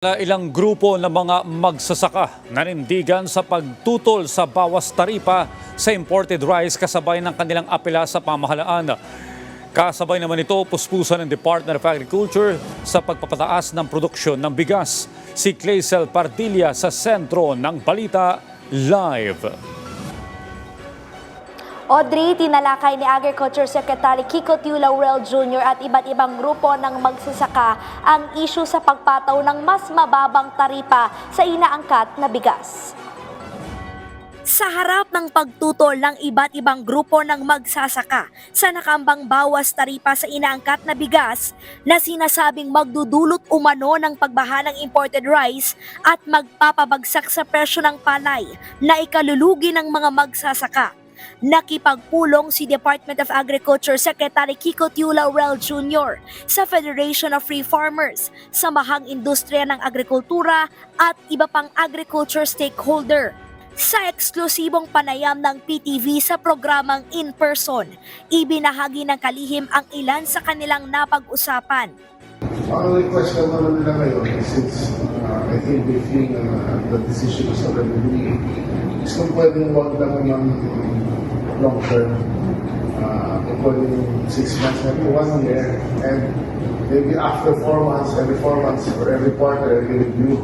Ilang grupo ng mga magsasaka nanindigan sa pagtutol sa bawas taripa sa imported rice kasabay ng kanilang apela sa pamahalaan. Kasabay naman ito, puspusan ng Department of Agriculture sa pagpapataas ng produksyon ng bigas. Si Clazel Pardilla sa sentro ng Balita Live. Audrey, tinalakay ni Agriculture Secretary Kiko Tiu Laurel Jr. at iba't ibang grupo ng magsasaka ang isyu sa pagpataw ng mas mababang taripa sa inaangkat na bigas. Sa harap ng pagtutol ng iba't ibang grupo ng magsasaka sa nakambang bawas taripa sa inaangkat na bigas na sinasabing magdudulot umano ng pagbaha ng imported rice at magpapabagsak sa presyo ng palay na ikalulugi ng mga magsasaka. Nakipagpulong si Department of Agriculture Secretary Kiko Tiu Laurel Jr. sa Federation of Free Farmers, Samahang Industriya ng Agrikultura at iba pang agriculture stakeholder. Sa eksklusibong panayam ng PTV sa programang In Person, ibinahagi ng kalihim ang ilan sa kanilang napag-usapan. Ang request naman nila ngayon is since I think they feel the decision is already made, is kung pwedeng wag lang ng long term, kung pwedeng 6 months, maybe 1 year, and maybe after 4 months, every 4 months, or every quarter, every review.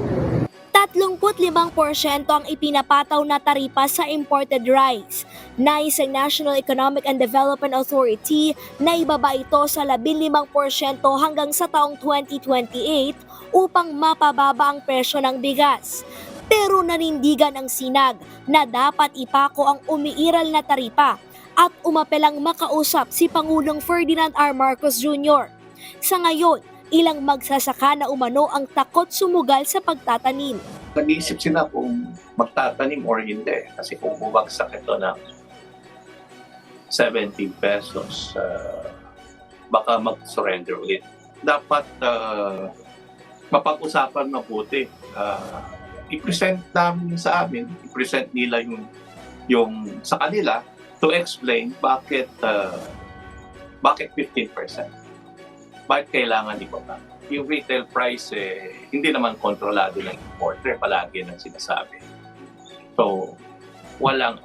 35% ang ipinapataw na taripa sa imported rice. Nais ang National Economic and Development Authority na ibaba ito sa 15% hanggang sa taong 2028 upang mapababa ang presyo ng bigas. Pero nanindigan ang sinag na dapat ipako ang umiiral na taripa at umapelang makausap si Pangulong Ferdinand R. Marcos Jr. Sa ngayon, ilang magsasaka na umano ang takot sumugal sa pagtatanim. Nag-iisip sila kung magtatanim or hindi. Kasi kung bumagsak ito ng 17 pesos, baka mag-surrender ulit. Dapat mapag-usapan mabuti. I-present namin sa amin, i-present nila yung sa kanila to explain bakit 15%. Bakit kailangan ibaba? Yung retail price, hindi naman kontrolado ng importer, palagi nang sinasabi. So, walang.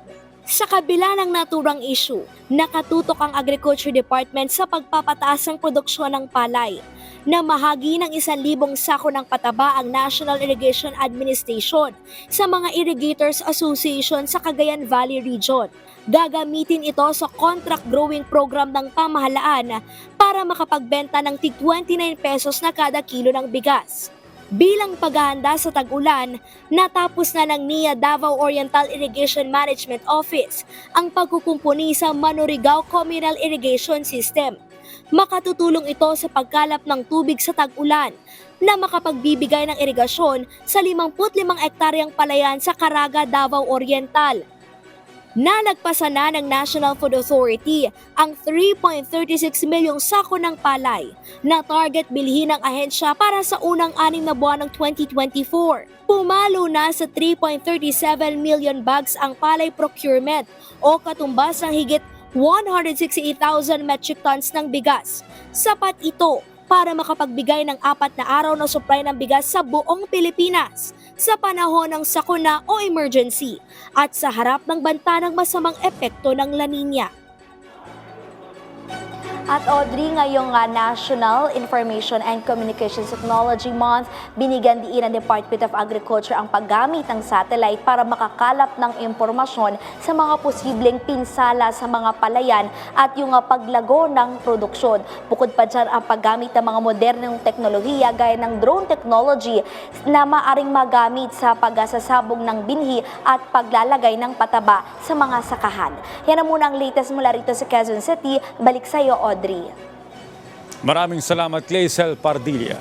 Sa kabila ng naturang issue, nakatutok ang Agriculture Department sa pagpapataas ng produksyon ng palay. Namahagi ng 1,000 sako ng pataba ang National Irrigation Administration sa mga Irrigators Association sa Cagayan Valley Region. Gagamitin ito sa contract growing program ng pamahalaan para makapagbenta ng tig 29 pesos na kada kilo ng bigas. Bilang paghahanda sa tag-ulan, natapos na ng NIA Davao Oriental Irrigation Management Office ang pagkukumpuni sa Manurigao Communal Irrigation System. Makatutulong ito sa pagkalap ng tubig sa tag-ulan na makapagbibigay ng irigasyon sa 55 ektaryang palayan sa Caraga, Davao Oriental. Nalagpasan na ng National Food Authority ang 3.36 milyong sako ng palay na target bilhin ng ahensya para sa unang 6 na buwan ng 2024. Pumalo na sa 3.37 million bags ang palay procurement o katumbas ng higit 168,000 metric tons ng bigas. Sapat ito para makapagbigay ng 4 na araw na supply ng bigas sa buong Pilipinas sa panahon ng sakuna o emergency at sa harap ng banta ng masamang epekto ng La Nina. At Audrey, ngayong National Information and Communications Technology Month, binigyan diin ng Department of Agriculture ang paggamit ng satellite para makakalap ng impormasyon sa mga posibleng pinsala sa mga palayan at yung paglago ng produksyon. Bukod pa dyan ang paggamit ng mga modernong teknolohiya gaya ng drone technology na maaring magamit sa pagsasabog ng binhi at paglalagay ng pataba sa mga sakahan. Yan na muna ang latest mula rito sa Quezon City. Balik sa iyo, Audrey. Maraming salamat, Clazel Pardilla.